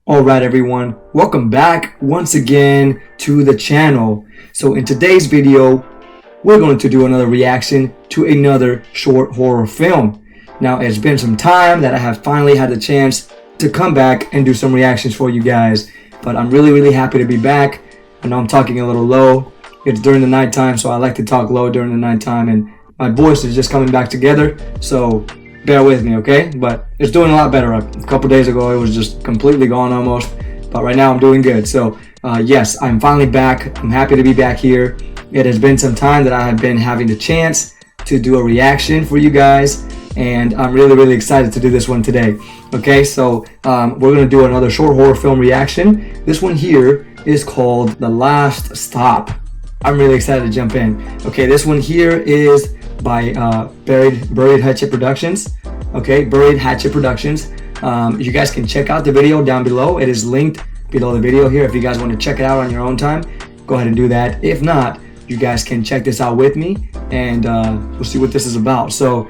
Alright everyone, welcome back once again to the channel. So in today's video, we're going to do another reaction to another short horror film. Now it's been some time that I have finally had the chance to come back and do some reactions for you guys. But I'm really happy to be back. I know I'm talking a little low. It's during the nighttime, so I like to talk low during the nighttime, and my voice is just coming back together. So bear with me, okay? But it's doing a lot better. A couple days ago it was just completely gone almost, but right now I'm doing good. So yes, I'm finally back. I'm happy to be back here. It has been some time that I have been having the chance to do a reaction for you guys, and I'm really excited to do this one today. Okay, so we're gonna do another short horror film reaction. This one here is called The Last Stop. I'm really excited to jump in. Okay, this one here is by Buried Hatchet Productions. Okay, Buried Hatchet Productions. You guys can check out the video down below. It is linked below the video here. If you guys want to check it out on your own time, go ahead and do that. If not, you guys can check this out with me, and we'll see what this is about. So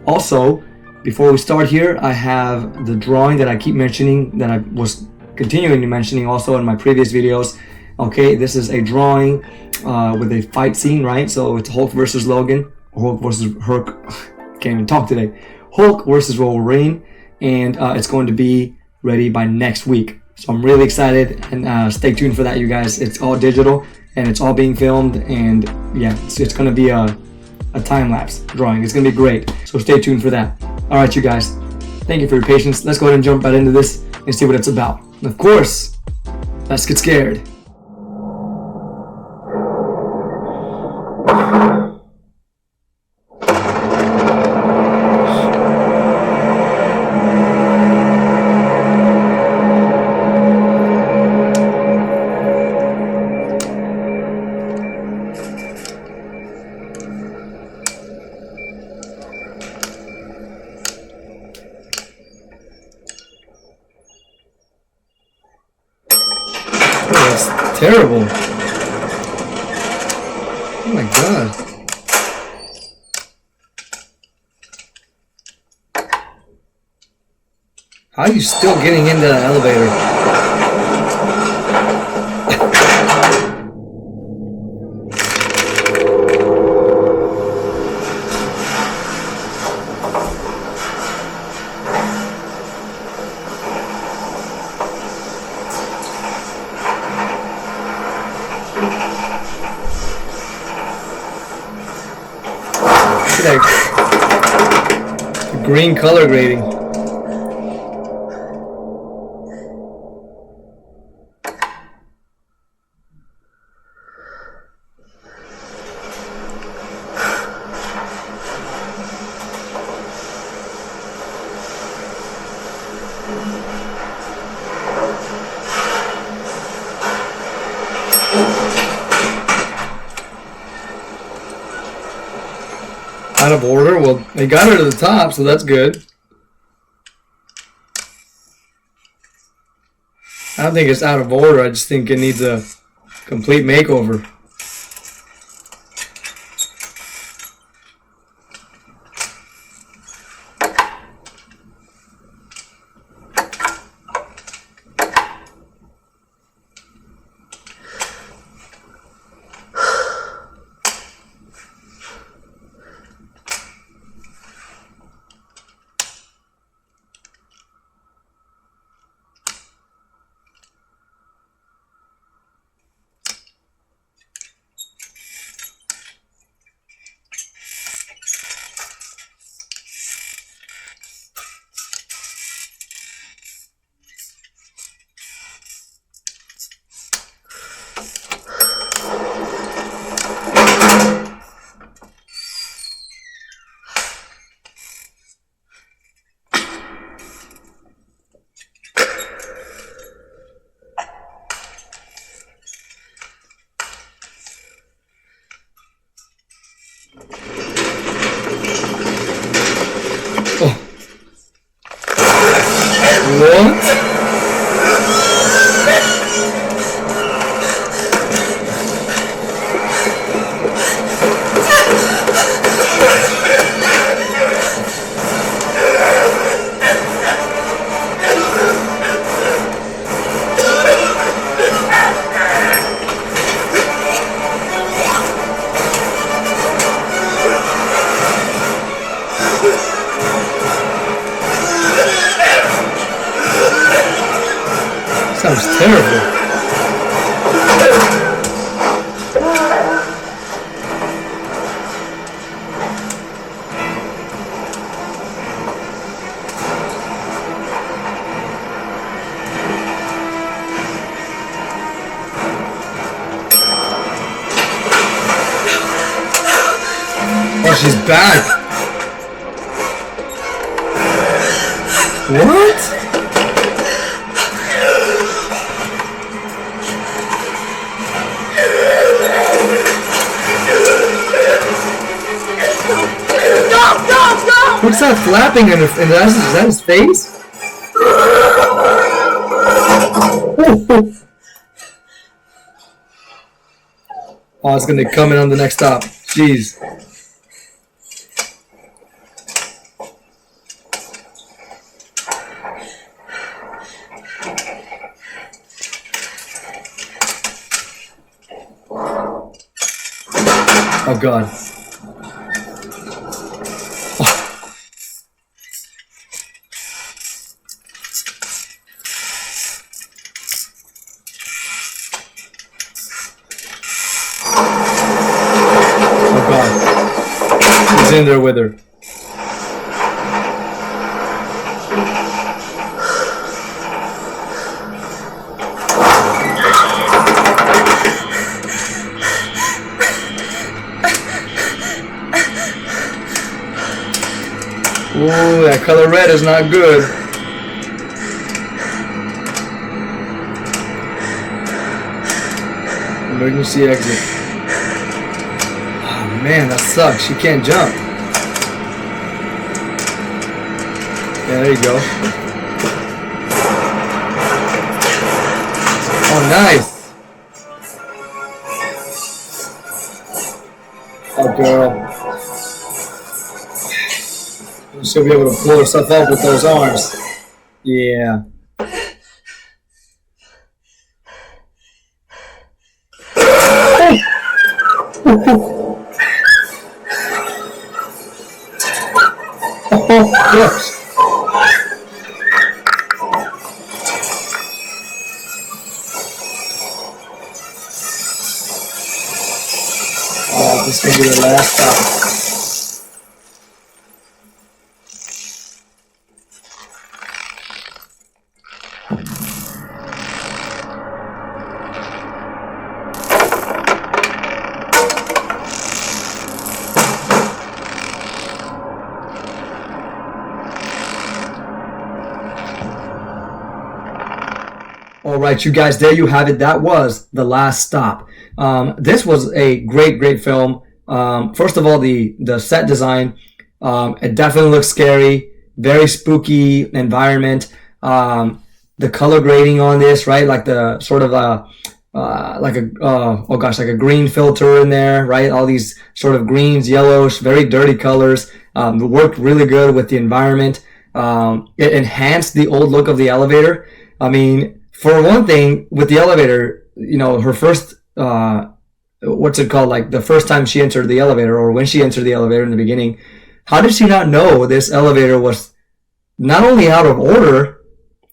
also, before we start here, I have the drawing that I keep mentioning, that I was continuing to mentioning also in my previous videos. Okay, this is a drawing with a fight scene, right? So it's Hulk versus Logan, Hulk versus Hulk. Can't even talk today. Hulk versus Wolverine, and it's going to be ready by next week. So I'm really excited, and stay tuned for that, you guys. It's all digital and it's all being filmed, and yeah, it's going to be a time-lapse drawing. It's going to be great. So stay tuned for that. All right, you guys. Thank you for your patience. Let's go ahead and jump right into this and see what it's about. And of course, let's get scared. That's terrible. Oh my god. How are you still getting into the elevator? Look at that green color grading. Out of order? Well, they got her to the top, so that's good. I don't think it's out of order. I just think it needs a complete makeover. Sounds terrible. Oh, she's back. What? What's that flapping in is that his face? Oh, it's gonna come in on the next stop. Jeez. Oh God. Oh God. He's in there with her. Ooh, that color red is not good. Emergency exit. Oh man, that sucks. She can't jump. Yeah, there you go. Oh, nice. Oh, girl. She'll be able to pull herself up with those arms. Yeah. Oh gosh. Oh, this is gonna be the last stop. All right, you guys, there you have it. That was The Last Stop. This was a great film. First of all, the set design, it definitely looks scary, very spooky environment. The color grading on this, right? Like the sort of like a green filter in there, right? All these sort of greens, yellows, very dirty colors. It worked really good with the environment. It enhanced the old look of the elevator. I mean, for one thing, with the elevator, you know, her first, what's it called? Like the first time she entered the elevator, or when she entered the elevator in the beginning, how did she not know this elevator was not only out of order?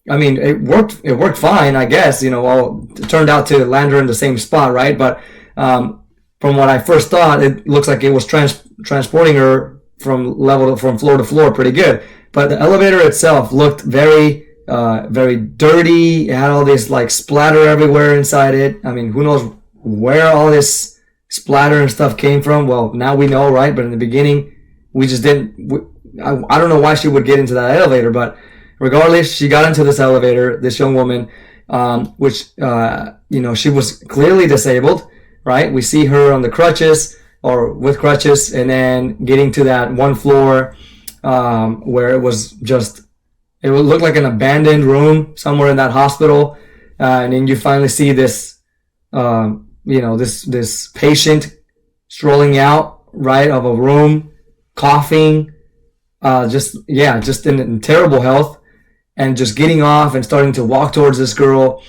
I mean, it worked fine, I guess, you know, well, it turned out to land her in the same spot, right? But, from what I first thought, it looks like it was transporting her from floor to floor pretty good. But the elevator itself looked very dirty. It had all this like splatter everywhere inside it. I mean, who knows where all this splatter and stuff came from? Well, now we know, right? But in the beginning, we just didn't. I don't know why she would get into that elevator, but regardless, she got into this elevator. This young woman, which you know, she was clearly disabled, right? We see her on the crutches or with crutches, and then getting to that one floor where it was just. It would look like an abandoned room somewhere in that hospital, and then you finally see this, you know, this patient strolling out, right, of a room, coughing, just in terrible health, and just getting off and starting to walk towards this girl,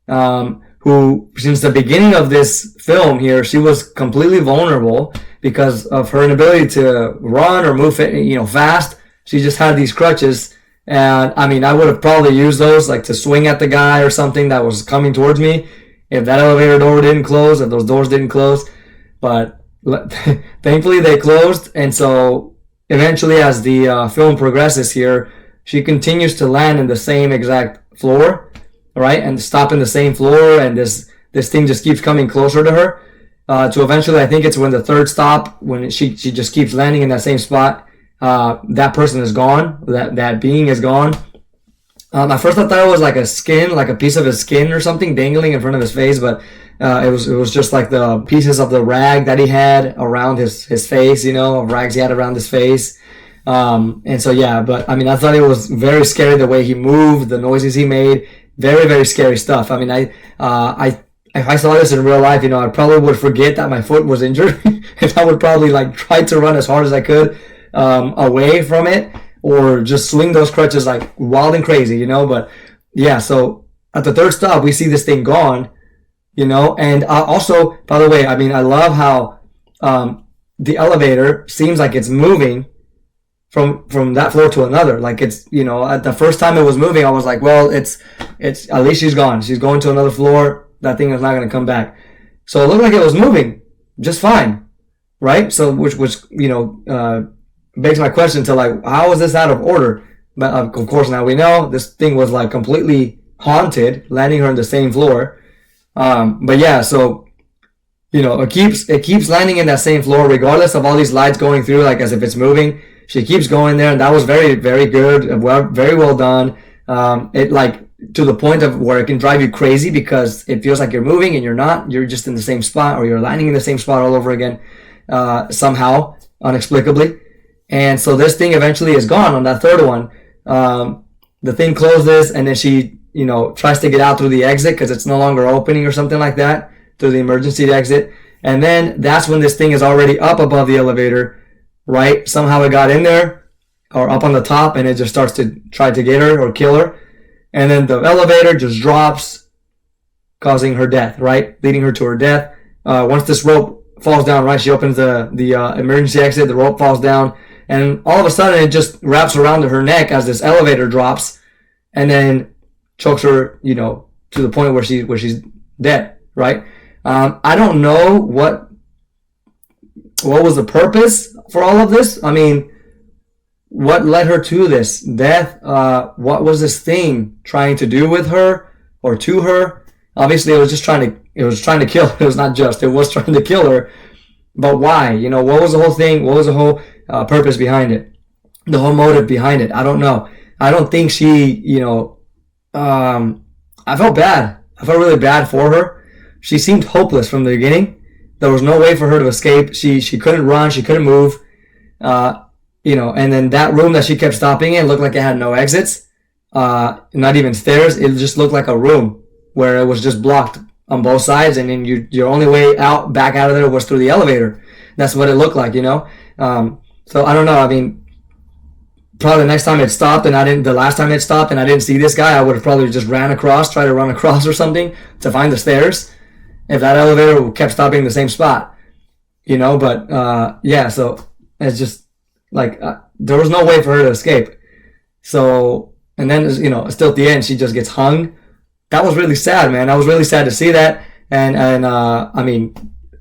who, since the beginning of this film here, she was completely vulnerable because of her inability to run or move, you know, fast. She just had these crutches. And I mean, I would have probably used those like to swing at the guy or something that was coming towards me if that elevator door didn't close, if those doors didn't close. But thankfully they closed. And so eventually, as the film progresses here, she continues to land in the same exact floor, right? And stop in the same floor. And this thing just keeps coming closer to her. To eventually, I think it's when the third stop, when she just keeps landing in that same spot. That person is gone. That being is gone. At first I thought it was like a skin, like a piece of his skin or something dangling in front of his face, but it was just like the pieces of the rag that he had around his face, rags he had around his face. And so yeah, but I mean, I thought it was very scary the way he moved, the noises he made, very, very scary stuff. I mean, if I saw this in real life, I probably would forget that my foot was injured, and I would probably like try to run as hard as I could away from it, or just swing those crutches like wild and crazy, but yeah, so at the third stop we see this thing gone, and also, by the way, I mean, I love how the elevator seems like it's moving from that floor to another. Like it's, at the first time it was moving, I was like, well, it's at least she's gone, she's going to another floor, that thing is not going to come back. So it looked like it was moving just fine, right? So which begs my question to like, how is this out of order? But of course, now we know this thing was like completely haunted, landing her on the same floor. But yeah, so it keeps landing in that same floor regardless of all these lights going through, like as if it's moving. She keeps going there, and that was very, very good, very well done. It like to the point of where it can drive you crazy because it feels like you're moving and you're not. You're just in the same spot, or you're landing in the same spot all over again, somehow, inexplicably. And so this thing eventually is gone on that third one. The thing closes, and then she, tries to get out through the exit because it's no longer opening or something like that, through the emergency exit. And then that's when this thing is already up above the elevator, right? Somehow it got in there or up on the top, and it just starts to try to get her or kill her. And then the elevator just drops, causing her death, right? Leading her to her death. Once this rope falls down, right? She opens the emergency exit, the rope falls down, and all of a sudden it just wraps around her neck as this elevator drops, and then chokes her, to the point where she's dead, right? I don't know what was the purpose for all of this. I mean, what led her to this death? What was this thing trying to do with her or to her? Obviously, it was trying to kill her. It was not just, it was trying to kill her. But why? What was the whole thing? What was the whole purpose behind it? The whole motive behind it? I don't know. I don't think she, I felt bad. I felt really bad for her. She seemed hopeless from the beginning. There was no way for her to escape. She couldn't run. She couldn't move. And then that room that she kept stopping in looked like it had no exits. Not even stairs. It just looked like a room where it was just blocked on both sides, and then your only way back out of there was through the elevator. That's what it looked like, So I don't know. I mean, probably the next time it stopped, the last time it stopped and I didn't see this guy, I would have probably just tried to run across or something to find the stairs, if that elevator kept stopping in the same spot, But yeah, so it's just like there was no way for her to escape. So, and then still at the end, she just gets hung. That was really sad, man. I was really sad to see that. And I mean,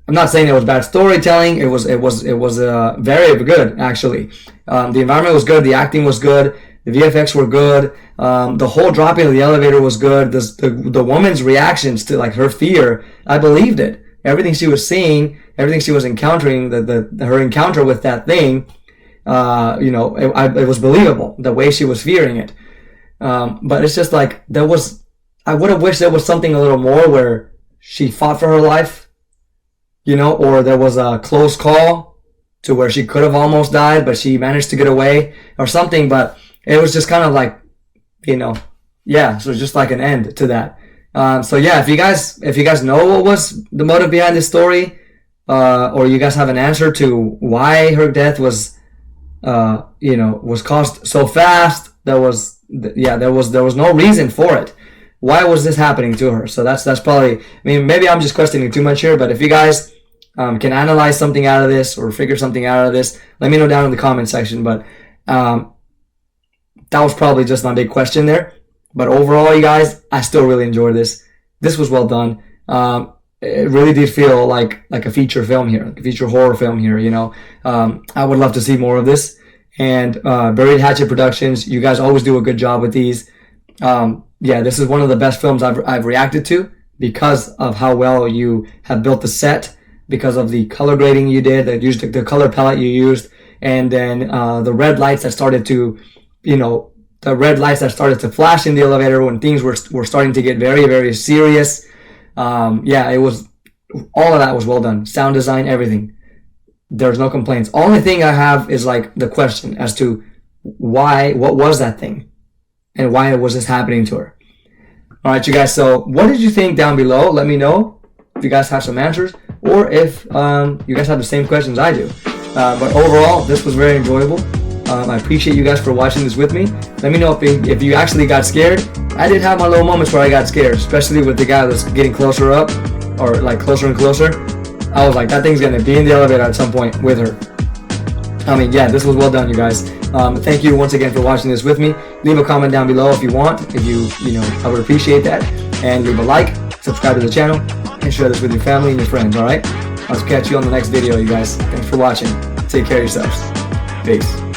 I'm not saying it was bad storytelling. It was very good, actually. The environment was good. The acting was good. The VFX were good. The whole dropping of the elevator was good. The woman's reactions to like her fear, I believed it. Everything she was seeing, everything she was encountering, her encounter with that thing, it was believable. The way she was fearing it. But it's just like I would have wished there was something a little more where she fought for her life, or there was a close call to where she could have almost died, but she managed to get away or something. But it was just kind of like, yeah, so just like an end to that. So yeah, if you guys know what was the motive behind this story, or you guys have an answer to why her death was caused so fast, there was no reason for it. Why was this happening to her? So that's probably, I mean, maybe I'm just questioning too much here, but if you guys can analyze something out of this or figure something out of this, let me know down in the comment section. But that was probably just my big question there. But overall, you guys, I still really enjoyed this. This was well done. It really did feel like a feature film here, like a feature horror film here, you know. I would love to see more of this. And Buried Hatchet Productions, you guys always do a good job with these. Yeah, this is one of the best films I've reacted to because of how well you have built the set, because of the color grading you did, the color palette you used, and then the red lights that started to, you know, the red lights that started to flash in the elevator when things were starting to get very, very serious. Yeah, it was, all of that was well done. Sound design, everything. There's no complaints. Only thing I have is like the question as to why, what was that thing? And why was this happening to her? All right, you guys, so what did you think down below? Let me know if you guys have some answers, or if you guys have the same questions I do. But overall, this was very enjoyable. I appreciate you guys for watching this with me. Let me know if you actually got scared. I did have my little moments where I got scared, especially with the guy that's getting closer up, or like closer and closer. I was like, that thing's gonna be in the elevator at some point with her. I mean, yeah, this was well done, you guys. Thank you once again for watching this with me. Leave a comment down below if you want. If you know, I would appreciate that. And leave a like, subscribe to the channel, and share this with your family and your friends, all right? I'll catch you on the next video, you guys. Thanks for watching. Take care of yourselves. Peace.